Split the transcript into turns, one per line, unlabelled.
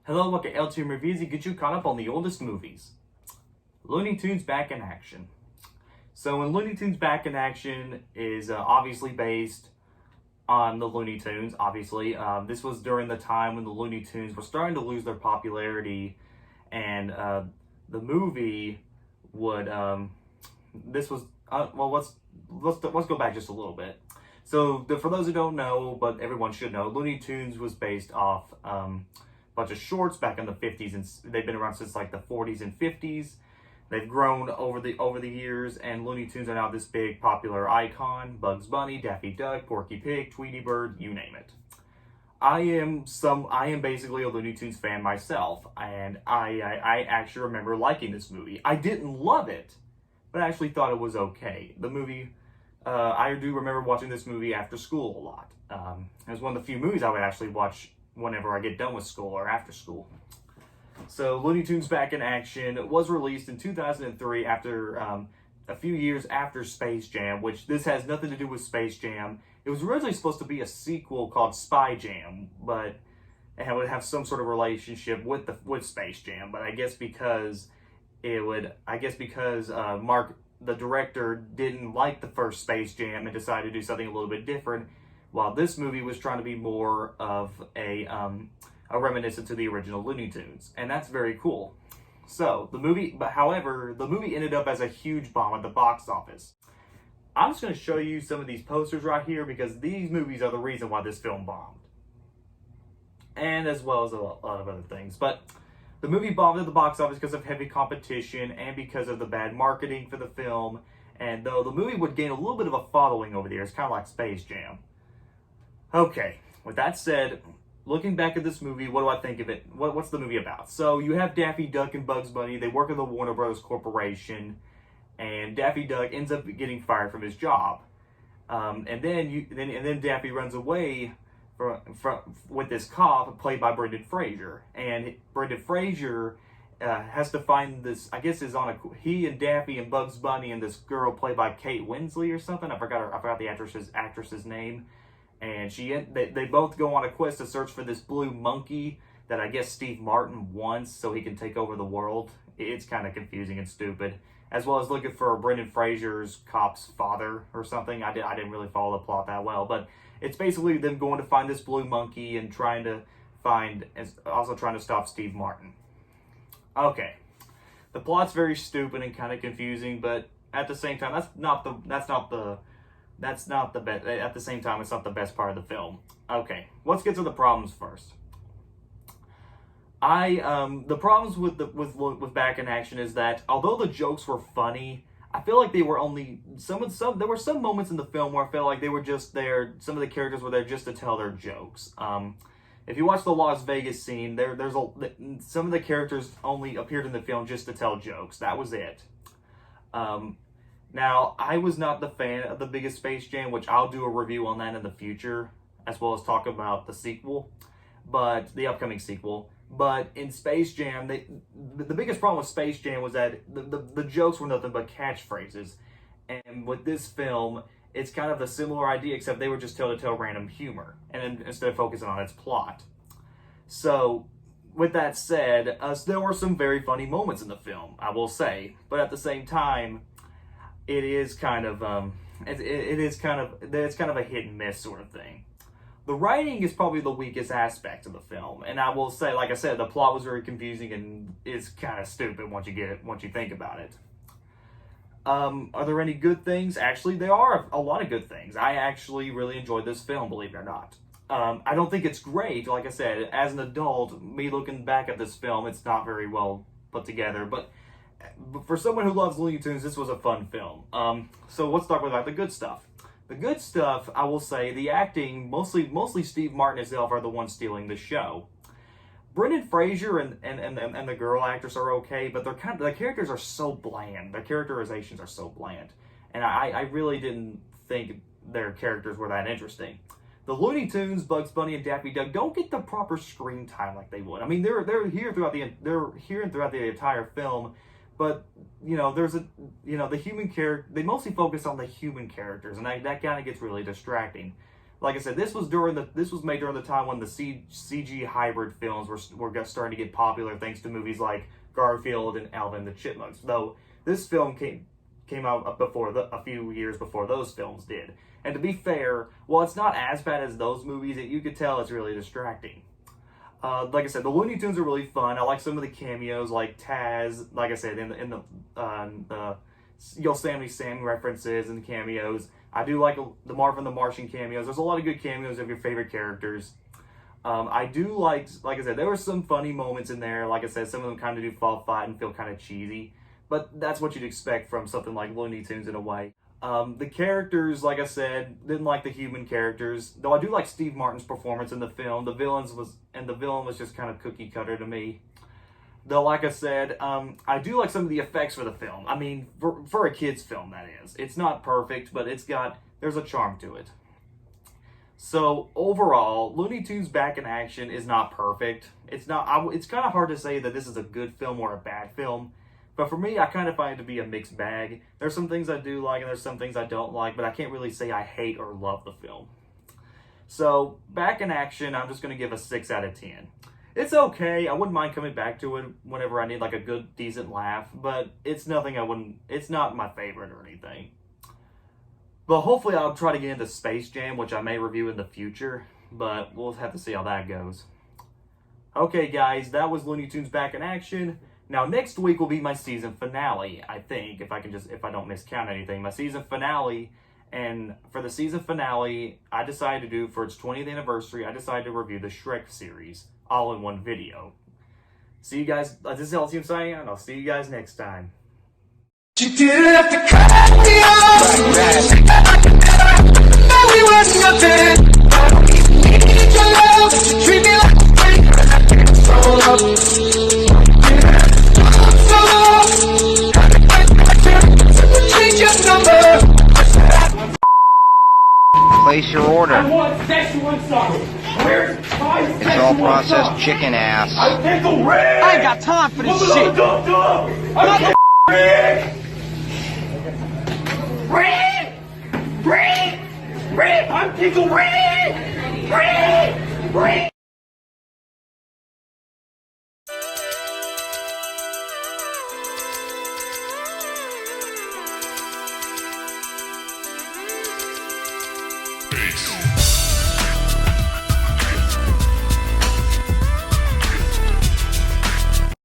Hello, look at LTM Reviews. Get you caught up on the oldest movies. Looney Tunes Back in Action. So when Looney Tunes Back in Action is obviously based on the Looney Tunes, obviously. This was during the time when the Looney Tunes were starting to lose their popularity, and the movie would, this was, well, let's go back just a little bit. So for those who don't know, but everyone should know, Looney Tunes was based off bunch of shorts back in the 50s, and they've been around since like the 40s and 50s. They've grown over the years, and Looney Tunes are now this big popular icon. Bugs Bunny, Daffy Duck, Porky Pig, Tweety Bird, you name it. I am basically a Looney Tunes fan myself, and I actually remember liking this movie. I didn't love it, but I actually thought it was okay. The movie, I do remember watching this movie after school a lot. It was one of the few movies I would actually watch whenever I get done with school or after school. So Looney Tunes Back in Action was released in 2003 after a few years after Space Jam, which this has nothing to do with Space Jam. It was originally supposed to be a sequel called Spy Jam, but it would have some sort of relationship with Space Jam. But I guess because Mark, the director, didn't like the first Space Jam and decided to do something a little bit different, while this movie was trying to be more of a reminiscent to the original Looney Tunes, and that's very cool. So however, the movie ended up as a huge bomb at the box office. I'm just going to show you some of these posters right here because these movies are the reason why this film bombed, and as well as a lot of other things. But the movie bombed at the box office because of heavy competition and because of the bad marketing for the film. And though the movie would gain a little bit of a following over the years, kind of like Space Jam. Okay, with that said, looking back at this movie, what do I think of it? What's the movie about? So you have Daffy Duck and Bugs Bunny. They work at the Warner Brothers Corporation, and Daffy Duck ends up getting fired from his job. And then Daffy runs away with this cop played by Brendan Fraser, and Brendan Fraser has to find this. I guess he and Daffy and Bugs Bunny and this girl played by Kate Winslet or something. I forgot the actress's name. And they both go on a quest to search for this blue monkey that I guess Steve Martin wants so he can take over the world. It's kind of confusing and stupid. As well as looking for Brendan Fraser's cop's father or something. I didn't really follow the plot that well. But it's basically them going to find this blue monkey and trying to stop Steve Martin. Okay. The plot's very stupid and kind of confusing, but at the same time, that's not the best. At the same time, it's not the best part of the film. Okay, let's get to the problems first. The problems with Back in Action is that although the jokes were funny, I feel like they were only there were some moments in the film where I felt like they were just there. Some of the characters were there just to tell their jokes. If you watch the Las Vegas scene, some of the characters only appeared in the film just to tell jokes. That was it. Now, I was not the fan of the biggest Space Jam, which I'll do a review on that in the future, as well as talk about the sequel, but the upcoming sequel. But in Space Jam, the biggest problem with Space Jam was that the jokes were nothing but catchphrases. And with this film, it's kind of a similar idea, except they were just told to tell random humor, and instead of focusing on its plot. So, with that said, there were some very funny moments in the film, I will say. But at the same time, it is kind of it's kind of a hit and miss sort of thing. The writing is probably the weakest aspect of the film, and I will say, like I said, the plot was very confusing and it's kind of stupid once you think about it. Are there any good things? Actually, there are a lot of good things. I actually really enjoyed this film, believe it or not. I don't think it's great. Like I said, as an adult, me looking back at this film, it's not very well put together, but for someone who loves Looney Tunes, this was a fun film. So let's talk about the good stuff. The good stuff, I will say, the acting, mostly Steve Martin and himself are the ones stealing the show. Brendan Fraser and the girl actress are okay, but the characters are so bland. The characterizations are so bland, and I really didn't think their characters were that interesting. The Looney Tunes, Bugs Bunny, and Daffy Duck don't get the proper screen time like they would. I mean, they're here throughout the entire film, but there's the human character. They mostly focus on the human characters, and that kind of gets really distracting. Like I said, this was made during the time when the CG hybrid films were starting to get popular, thanks to movies like Garfield and Alvin and the Chipmunks. Though this film came out a few years before those films did. And to be fair, while it's not as bad as those movies, you could tell it's really distracting. Like I said, the Looney Tunes are really fun. I like some of the cameos, like Taz. Like I said, in the Yosemite Sam references and cameos. I do like the Marvin the Martian cameos. There's a lot of good cameos of your favorite characters. I do like I said, there were some funny moments in there. Like I said, some of them kind of do fall flat and feel kind of cheesy. But that's what you'd expect from something like Looney Tunes in a way. The characters, like I said, didn't like the human characters. Though I do like Steve Martin's performance in the film. The villain was just kind of cookie cutter to me. Though, like I said, I do like some of the effects for the film. I mean, for a kid's film, that is. It's not perfect, but there's a charm to it. So, overall, Looney Tunes Back in Action is not perfect. It's kind of hard to say that this is a good film or a bad film. But for me, I kind of find it to be a mixed bag. There's some things I do like, and there's some things I don't like, but I can't really say I hate or love the film. So, Back in Action, I'm just going to give a 6 out of 10. It's okay. I wouldn't mind coming back to it whenever I need like a good, decent laugh, but it's not my favorite or anything. But hopefully I'll try to get into Space Jam, which I may review in the future, but we'll have to see how that goes. Okay, guys, that was Looney Tunes Back in Action. Now, next week will be my season finale, I think, if I don't miscount anything. My season finale, and for the season finale, I decided to do, for its 20th anniversary, I decided to review the Shrek series, all in one video. See you guys, this is LTM signing out, and I'll see you guys next time.
You didn't have to cut me off. No, we was nothing. I don't even need your love. You treat me like a friend. So change your number.
Place your order.
I want Szechuan sauce. Where's my Szechuan
It's all processed
sauce?
chicken ass.
I pickle Rick.
I ain't got time for this shit.
I pickle Rick. Rick. I'm pickle Rick. Rick.
Peace.